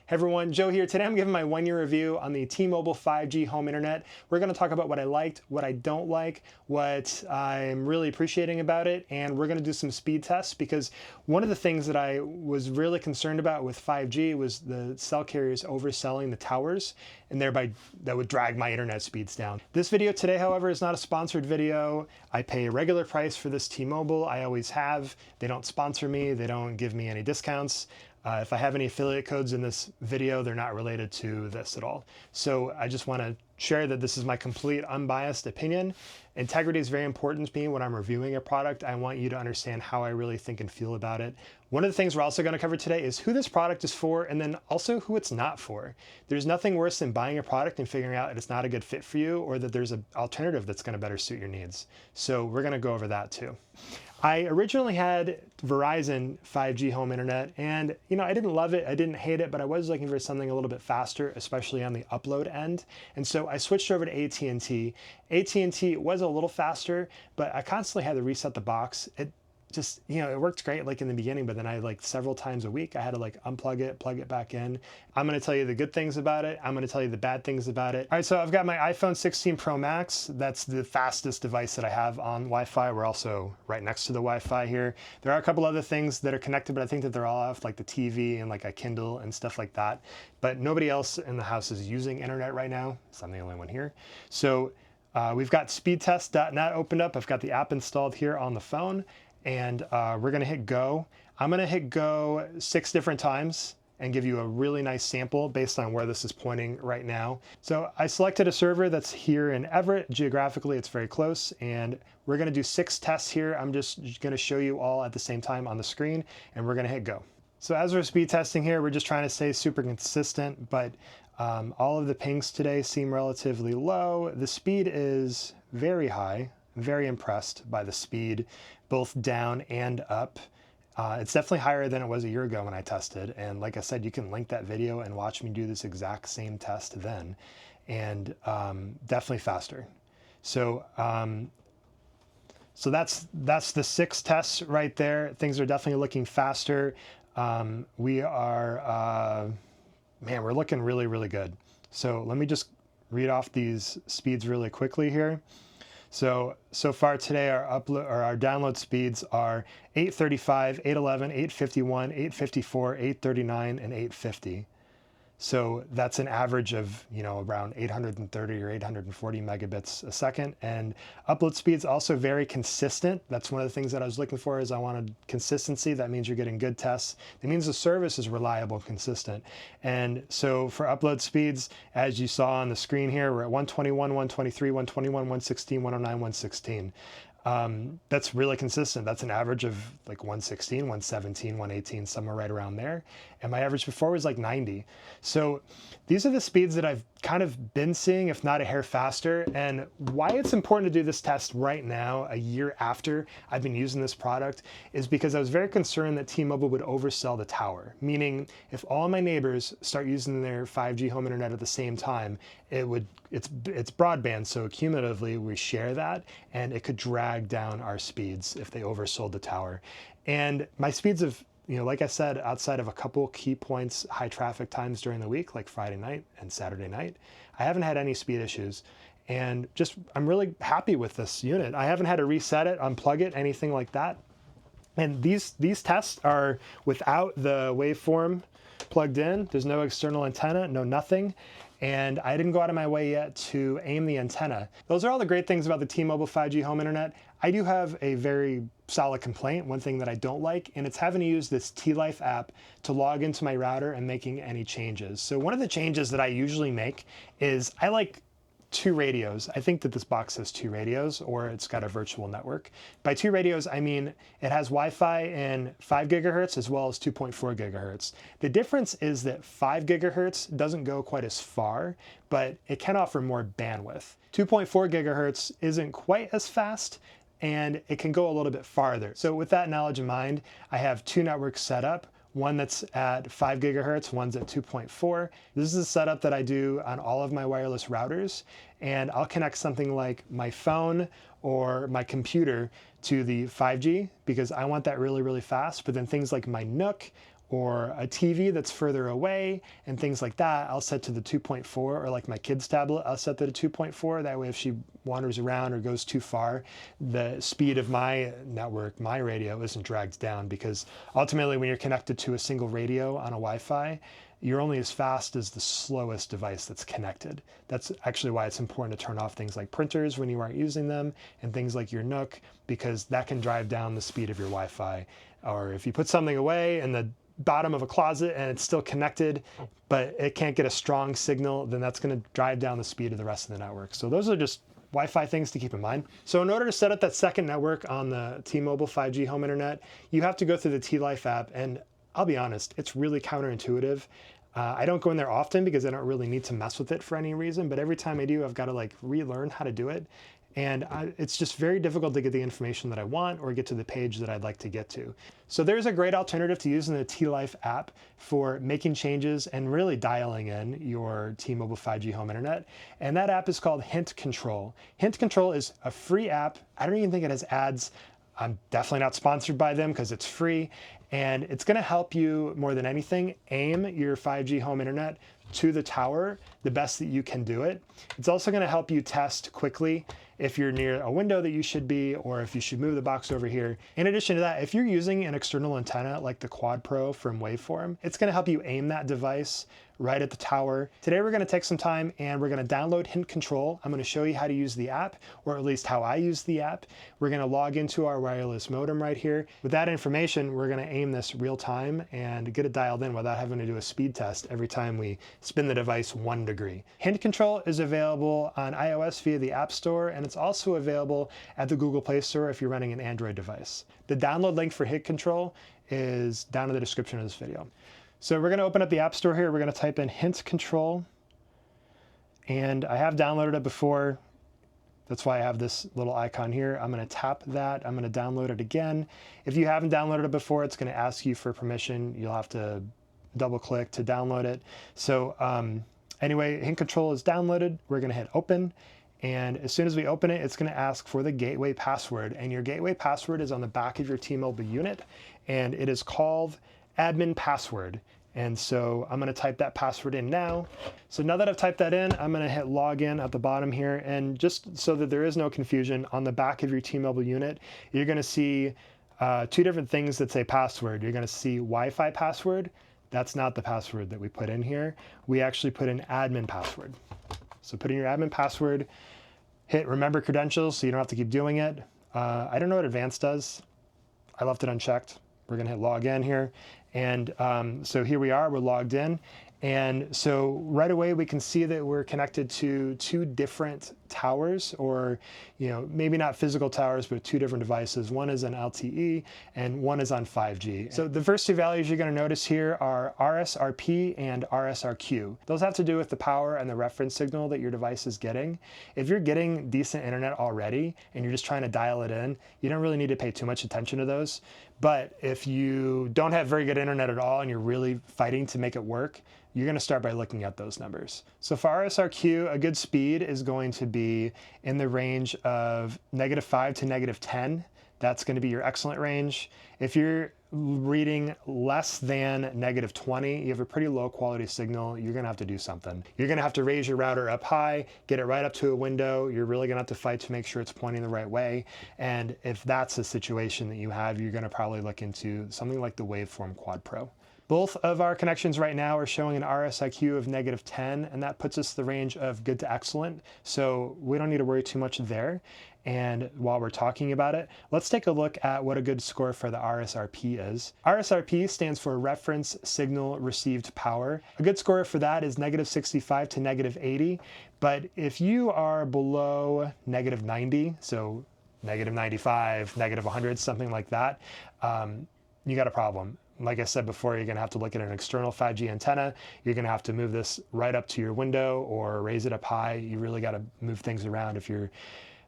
Hey everyone, Joe here. Today I'm giving my 1-year review on the T-Mobile 5G home internet. We're going to talk about what I liked, what I don't like, what I'm really appreciating about it, and we're going to do some speed tests because one of the things that I was really concerned about with 5G was the cell carriers overselling the towers, and thereby that would drag my internet speeds down. This video today, however, is not a sponsored video. I pay a regular price for this T-Mobile. I always have. They don't sponsor me. They don't give me any discounts. If I have any affiliate codes in this video, they're not related to this at all. So I just want to share that this is my complete unbiased opinion. Integrity is very important to me when I'm reviewing a product. I want you to understand how I really think and feel about it. One of the things we're also going to cover today is who this product is for and then also who it's not for. There's nothing worse than buying a product and figuring out that it's not a good fit for you or that there's an alternative that's going to better suit your needs. So we're going to go over that too. I originally had Verizon 5G home internet and I didn't love it, I didn't hate it, but I was looking for something a little bit faster, especially on the upload end. And so I switched over to AT&T. AT&T was a little faster, but I constantly had to reset the box. It just, it worked great like in the beginning, but then I several times a week, I had to unplug it, plug it back in. I'm going to tell you the good things about it. I'm going to tell you the bad things about it. All right, so I've got my iPhone 16 Pro Max. That's the fastest device that I have on Wi-Fi. We're also right next to the Wi-Fi here. There are a couple other things that are connected, but I think that they're all off, like the TV and a Kindle and stuff like that. But nobody else in the house is using internet right now, so I'm the only one here. So we've got speedtest.net opened up. I've got the app installed here on the phone. And we're going to hit go. I'm going to hit go 6 different times and give you a really nice sample based on where this is pointing right now. So I selected a server that's here in Everett. Geographically, it's very close. And we're going to do 6 tests here. I'm just going to show you all at the same time on the screen, and we're going to hit go. So as we're speed testing here, we're just trying to stay super consistent, but all of the pings today seem relatively low. The speed is very high. Very impressed by the speed, both down and up. It's definitely higher than it was a year ago when I tested. And like I said, you can link that video and watch me do this exact same test then. And definitely faster. So that's the 6 tests right there. Things are definitely looking faster. We are, we're looking really, really good. So let me just read off these speeds really quickly here. So far today, our download speeds are 835, 811, 851, 854, 839, and 850. So that's an average of, around 830 or 840 megabits a second. And upload speed's also very consistent. That's one of the things that I was looking for is I wanted consistency. That means you're getting good tests. That means the service is reliable and consistent. And so for upload speeds, as you saw on the screen here, we're at 121, 123, 121, 116, 109, 116. That's really consistent. That's an average of 116, 117, 118, somewhere right around there. And my average before was 90. So these are the speeds that I've kind of been seeing, if not a hair faster. And why it's important to do this test right now, a year after I've been using this product, is because I was very concerned that T-Mobile would oversell the tower. Meaning if all my neighbors start using their 5G home internet at the same time, it's broadband, so cumulatively we share that, and it could drag down our speeds if they oversold the tower. And my speeds have, like I said, outside of a couple key points, high traffic times during the week, like Friday night and Saturday night, I haven't had any speed issues. And I'm really happy with this unit. I haven't had to reset it, unplug it, anything like that. And these tests are without the waveform plugged in. There's no external antenna, no nothing. And I didn't go out of my way yet to aim the antenna. Those are all the great things about the T-Mobile 5G home internet. I do have a very solid complaint, one thing that I don't like, and it's having to use this T-Life app to log into my router and making any changes. So one of the changes that I usually make is I like 2 radios. I think that this box has 2 radios, or it's got a virtual network. By 2 radios, I mean it has Wi-Fi in 5 gigahertz as well as 2.4 gigahertz. The difference is that 5 gigahertz doesn't go quite as far, but it can offer more bandwidth. 2.4 gigahertz isn't quite as fast, and it can go a little bit farther. So with that knowledge in mind, I have 2 networks set up. One that's at 5 gigahertz, one's at 2.4. This is a setup that I do on all of my wireless routers, and I'll connect something like my phone or my computer to the 5G because I want that really, really fast. But then things like my Nook or a TV that's further away and things like that, I'll set to the 2.4, or like my kid's tablet, I'll set that to 2.4. That way if she wanders around or goes too far, the speed of my network, my radio, isn't dragged down, because ultimately when you're connected to a single radio on a Wi-Fi, you're only as fast as the slowest device that's connected. That's actually why it's important to turn off things like printers when you aren't using them, and things like your Nook, because that can drive down the speed of your Wi-Fi. Or if you put something away in the bottom of a closet and it's still connected, but it can't get a strong signal, then that's going to drive down the speed of the rest of the network. So those are just Wi-Fi things to keep in mind. So in order to set up that second network on the T-Mobile 5G home internet, you have to go through the T-Life app, and I'll be honest, it's really counterintuitive. I don't go in there often because I don't really need to mess with it for any reason, but every time I do, I've got to like relearn how to do it. And it's just very difficult to get the information that I want or get to the page that I'd like to get to. So there's a great alternative to using the T-Life app for making changes and really dialing in your T-Mobile 5G home internet. And that app is called Hint Control. Hint Control is a free app. I don't even think it has ads. I'm definitely not sponsored by them because it's free. And it's going to help you more than anything aim your 5G home internet to the tower the best that you can do it. It's also going to help you test quickly if you're near a window that you should be, or if you should move the box over here. In addition to that, if you're using an external antenna like the Quad Pro from Waveform, it's going to help you aim that device right at the tower. Today we're going to take some time and we're going to download Hint Control. I'm going to show you how to use the app, or at least how I use the app. We're going to log into our wireless modem right here. With that information, we're going to aim this real time and get it dialed in without having to do a speed test every time we spin the device 1 degree. Hint Control is available on iOS via the App Store, and it's also available at the Google Play Store if you're running an Android device. The download link for Hint Control is down in the description of this video. So we're going to open up the App Store here. We're going to type in Hint Control, and I have downloaded it before. That's why I have this little icon here. I'm going to tap that. I'm going to download it again. If you haven't downloaded it before, it's going to ask you for permission. You'll have to double click to download it. So anyway, Hint Control is downloaded. We're going to hit open. And as soon as we open it, it's going to ask for the gateway password. And your gateway password is on the back of your T-Mobile unit, and it is called admin password. And so I'm going to type that password in now. So now that I've typed that in, I'm going to hit login at the bottom here. And just so that there is no confusion, on the back of your T-Mobile unit, you're going to see 2 different things that say password. You're going to see Wi-Fi password. That's not the password that we put in here. We actually put in admin password. So put in your admin password, hit remember credentials so you don't have to keep doing it. I don't know what advanced does. I left it unchecked. We're going to hit log in here. And so here we are, we're logged in. And so right away we can see that we're connected to 2 different towers, or maybe not physical towers, but 2 different devices. One is on LTE and one is on 5G. So the first 2 values you're going to notice here are RSRP and RSRQ. Those have to do with the power and the reference signal that your device is getting. If you're getting decent internet already and you're just trying to dial it in, you don't really need to pay too much attention to those. But if you don't have very good internet at all and you're really fighting to make it work, you're going to start by looking at those numbers. So for RSRQ, a good speed is going to be in the range of -5 to -10. That's going to be your excellent range. If you're reading less than -20, you have a pretty low quality signal, you're going to have to do something. You're going to have to raise your router up high, get it right up to a window. You're really going to have to fight to make sure it's pointing the right way. And if that's a situation that you have, you're going to probably look into something like the Waveform Quad Pro. Both of our connections right now are showing an RSIQ of -10, and that puts us the range of good to excellent. So we don't need to worry too much there. And while we're talking about it, let's take a look at what a good score for the RSRP is. RSRP stands for Reference Signal Received Power. A good score for that is -65 to -80. But if you are below -90, so -95, -100, something like that, you got a problem. Like I said before, you're going to have to look at an external 5G antenna. You're going to have to move this right up to your window or raise it up high. You really got to move things around if you're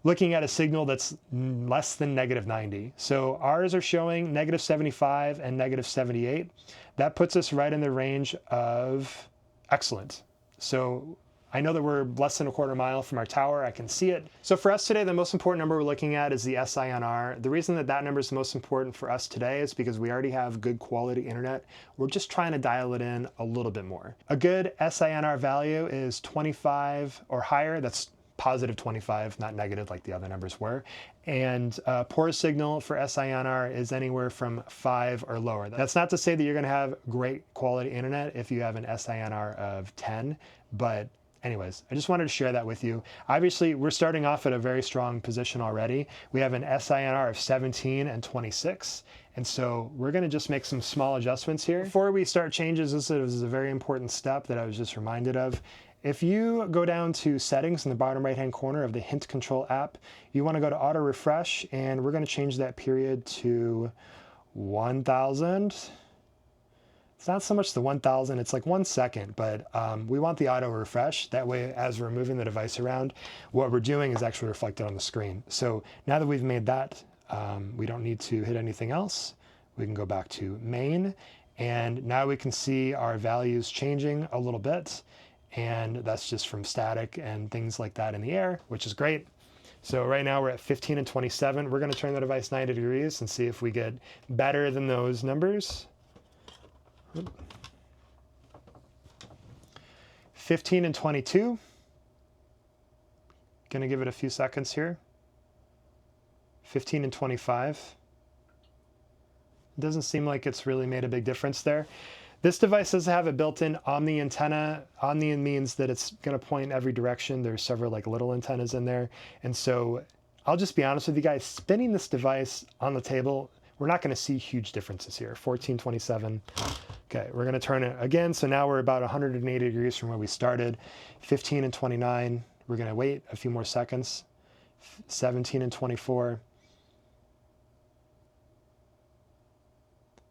looking at a signal that's less than -90. So ours are showing -75 and -78. That puts us right in the range of excellent. So I know that we're less than a quarter mile from our tower. I can see it. So for us today, the most important number we're looking at is the SINR. The reason that that number is the most important for us today is because we already have good quality internet. We're just trying to dial it in a little bit more. A good SINR value is 25 or higher. That's positive 25, not negative like the other numbers were. And poor signal for SINR is anywhere from 5 or lower. That's not to say that you're going to have great quality internet if you have an SINR of 10, but anyways, I just wanted to share that with you. Obviously, we're starting off at a very strong position already. We have an SINR of 17 and 26. And so we're going to just make some small adjustments here. Before we start changes, this is a very important step that I was just reminded of. If you go down to settings in the bottom right-hand corner of the Hint Control app, you want to go to auto refresh, and we're going to change that period to 1000. It's not so much the 1000, it's like 1 second, but we want the auto refresh. That way, as we're moving the device around, what we're doing is actually reflected on the screen. So now that we've made that, we don't need to hit anything else. We can go back to main, and now we can see our values changing a little bit. And that's just from static and things like that in the air, which is great. So right now we're at 15 and 27. We're going to turn the device 90 degrees and see if we get better than those numbers. 15 and 22. Going to give it a few seconds here. 15 and 25. It doesn't seem like it's really made a big difference there. This device does have a built-in Omni antenna. Omni means that it's going to point every direction. There's several like little antennas in there. And so I'll just be honest with you guys, spinning this device on the table, we're not going to see huge differences here. 14, 27. Okay, we're going to turn it again. So now we're about 180 degrees from where we started. 15 and 29. We're going to wait a few more seconds. 17 and 24.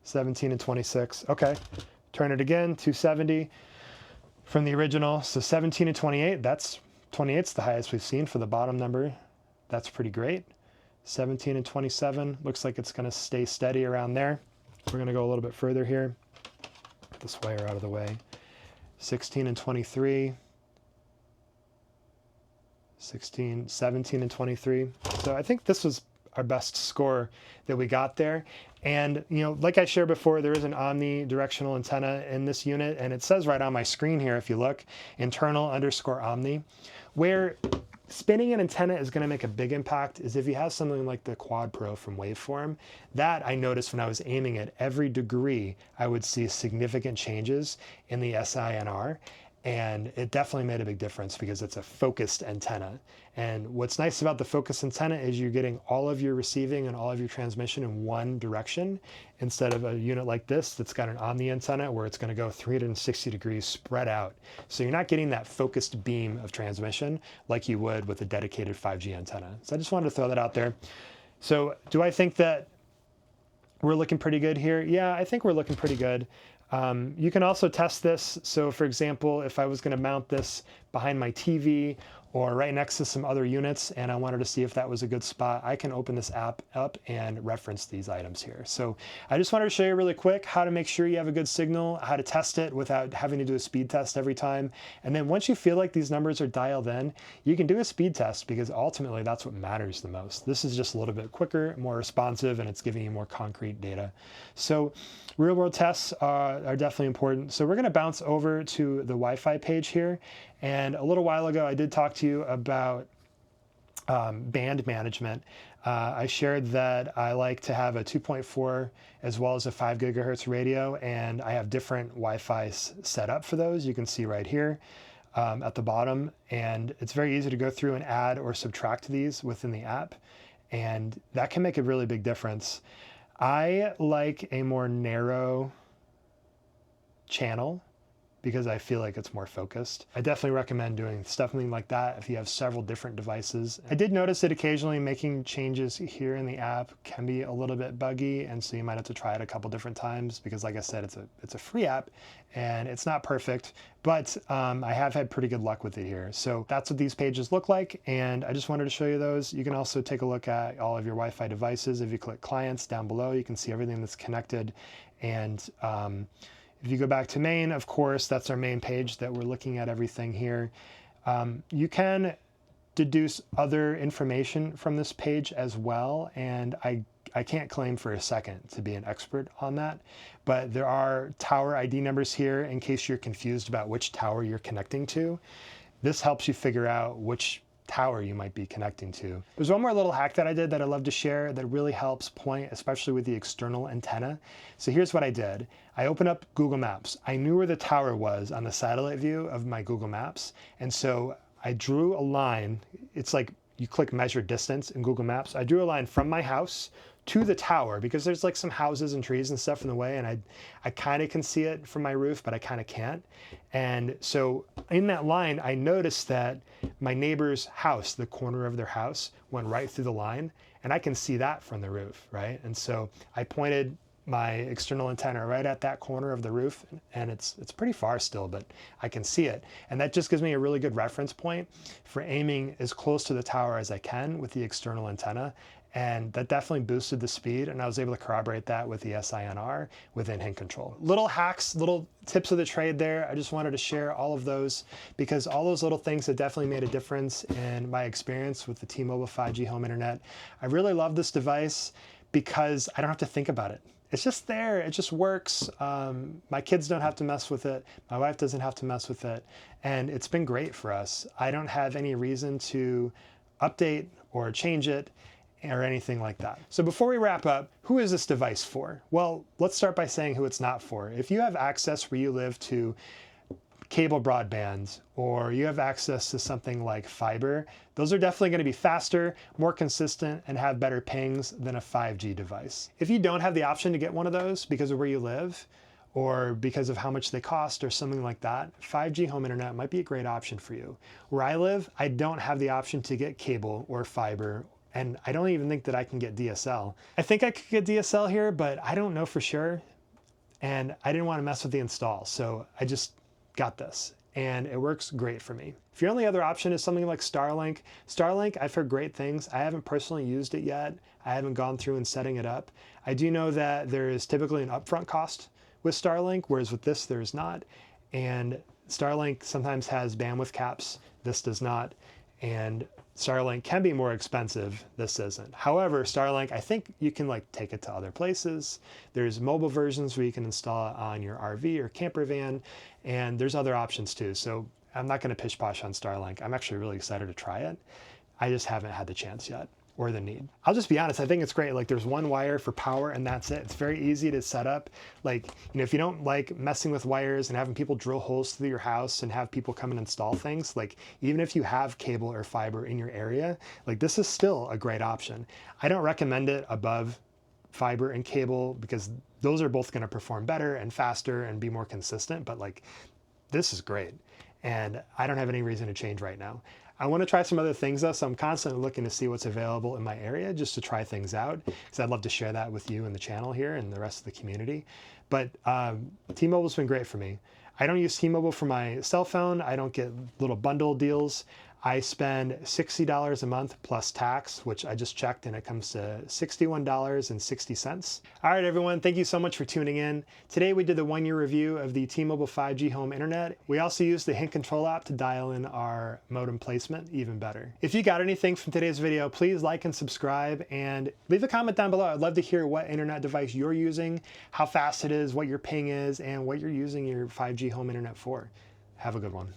17 and 26. Okay. Turn it again, 270 from the original. So 17 and 28, that's 28's the highest we've seen for the bottom number. That's pretty great. 17 and 27, looks like it's gonna stay steady around there. We're gonna go a little bit further here. Get this wire out of the way. 16 and 23. 16, 17 and 23. So I think this was our best score that we got there. And, you know, like I shared before, there is an omnidirectional antenna in this unit, and it says right on my screen here, if you look, internal_omni. Where spinning an antenna is going to make a big impact is if you have something like the Quad Pro from Waveform. That I noticed when I was aiming at every degree, I would see significant changes in the SINR. And it definitely made a big difference because it's a focused antenna. And what's nice about the focused antenna is you're getting all of your receiving and all of your transmission in one direction instead of a unit like this that's got an Omni antenna where it's going to go 360 degrees spread out. So you're not getting that focused beam of transmission like you would with a dedicated 5G antenna. So I just wanted to throw that out there. So do I think that we're looking pretty good here? Yeah, I think we're looking pretty good. You can also test this. So for example, if I was going to mount this behind my TV or right next to some other units and I wanted to see if that was a good spot, I can open this app up and reference these items here. So I just wanted to show you really quick how to make sure you have a good signal, how to test it without having to do a speed test every time. And then once you feel like these numbers are dialed in, you can do a speed test because ultimately that's what matters the most. This is just a little bit quicker, more responsive, and it's giving you more concrete data. So real world tests are definitely important. So we're going to bounce over to the Wi-Fi page here. And a little while ago, I did talk to you about band management. I shared that I like to have a 2.4 as well as a 5 gigahertz radio, and I have different Wi-Fi's set up for those. You can see right here at the bottom, and it's very easy to go through and add or subtract these within the app, and that can make a really big difference. I like a more narrow channel because I feel like it's more focused. I definitely recommend doing something like that if you have several different devices. I did notice that occasionally making changes here in the app can be a little bit buggy, and so you might have to try it a couple different times because, like I said, it's a free app and it's not perfect, but I have had pretty good luck with it here. So that's what these pages look like, and I just wanted to show you those. You can also take a look at all of your Wi-Fi devices. If you click clients down below, you can see everything that's connected. And if you go back to main, of course, that's our main page that we're looking at everything here. You can deduce other information from this page as well, and I can't claim for a second to be an expert on that, but there are tower ID numbers here in case you're confused about which tower you're connecting to. This helps you figure out which tower you might be connecting to. There's one more little hack that I did that I love to share that really helps point, especially with the external antenna. So here's what I did. I opened up Google Maps. I knew where the tower was on the satellite view of my Google Maps, and so I drew a line. It's like you click measure distance in Google Maps. I drew a line from my house to the tower because there's like some houses and trees and stuff in the way, and I kind of can see it from my roof, but I kind of can't. And so in that line, I noticed that my neighbor's house, the corner of their house, went right through the line, and I can see that from the roof, right? And so I pointed my external antenna right at that corner of the roof, and it's pretty far still, but I can see it. And that just gives me a really good reference point for aiming as close to the tower as I can with the external antenna. And that definitely boosted the speed, and I was able to corroborate that with the SINR within hint control. Little hacks, little tips of the trade there. I just wanted to share all of those because all those little things have definitely made a difference in my experience with the T-Mobile 5G home internet. I really love this device because I don't have to think about it. It's just there, it just works. My kids don't have to mess with it. My wife doesn't have to mess with it. And it's been great for us. I don't have any reason to update or change it or anything like that. So before we wrap up, who is this device for? Well, let's start by saying who it's not for. If you have access where you live to cable broadband, or you have access to something like fiber, those are definitely going to be faster, more consistent, and have better pings than a 5G device. If you don't have the option to get one of those because of where you live, or because of how much they cost or something like that, 5G home internet might be a great option for you. Where I live, I don't have the option to get cable or fiber, and I don't even think that I can get DSL. I think I could get DSL here, but I don't know for sure, and I didn't want to mess with the install, so I just got this, and it works great for me. If your only other option is something like Starlink, I've heard great things. I haven't personally used it yet. I haven't gone through and setting it up. I do know that there is typically an upfront cost with Starlink, whereas with this there is not. And Starlink sometimes has bandwidth caps. This does not. And Starlink can be more expensive. This isn't. However, Starlink, I think you can like take it to other places. There's mobile versions where you can install it on your RV or camper van, and there's other options too. So I'm not going to pish posh on Starlink. I'm actually really excited to try it. I just haven't had the chance yet or the need. I'll just be honest, I think it's great. Like there's one wire for power and that's it. It's very easy to set up. Like, you know, if you don't like messing with wires and having people drill holes through your house and have people come and install things, like even if you have cable or fiber in your area, like this is still a great option. I don't recommend it above fiber and cable because those are both going to perform better and faster and be more consistent, but like this is great. And I don't have any reason to change right now. I want to try some other things though, so I'm constantly looking to see what's available in my area just to try things out, because I'd love to share that with you and the channel here and the rest of the community. But T-Mobile's been great for me. I don't use T-Mobile for my cell phone. I don't get little bundle deals. I spend $60 a month plus tax, which I just checked, and it comes to $61.60. All right, everyone, thank you so much for tuning in. Today we did the 1-year review of the T-Mobile 5G home internet. We also used the hint control app to dial in our modem placement even better. If you got anything from today's video, please like and subscribe and leave a comment down below. I'd love to hear what internet device you're using, how fast it is, what your ping is, and what you're using your 5G home internet for. Have a good one.